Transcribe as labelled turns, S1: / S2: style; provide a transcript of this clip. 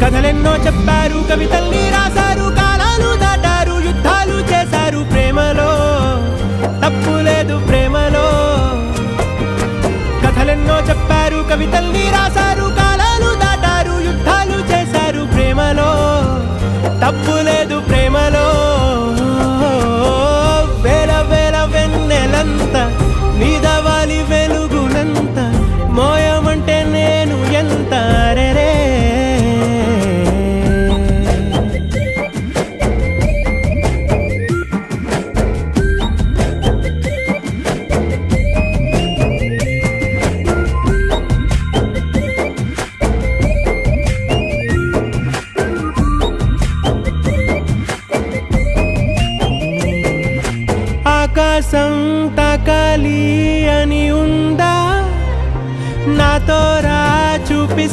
S1: కథలెన్నో చెప్పారు, కవితల్ని రాశారు, కాలాలు దాటారు, యుద్ధాలు చేశారు. ప్రేమలో తప్పు లేదు, ప్రేమలో. కథలెన్నో చెప్పారు, కవితల్ని రాశారు, కాలాలు దాటారు, యుద్ధాలు చేశారు. ప్రేమలో తప్పు లేదు, ప్రేమలో. వేల వేల వెన్నెలంత నీదవాలి వెలుగునంత, మోయమంటే నేను ఎంత రే. ఆకాశం తాకాలి అని ఉందా, నాతో రా చూపిస్తా.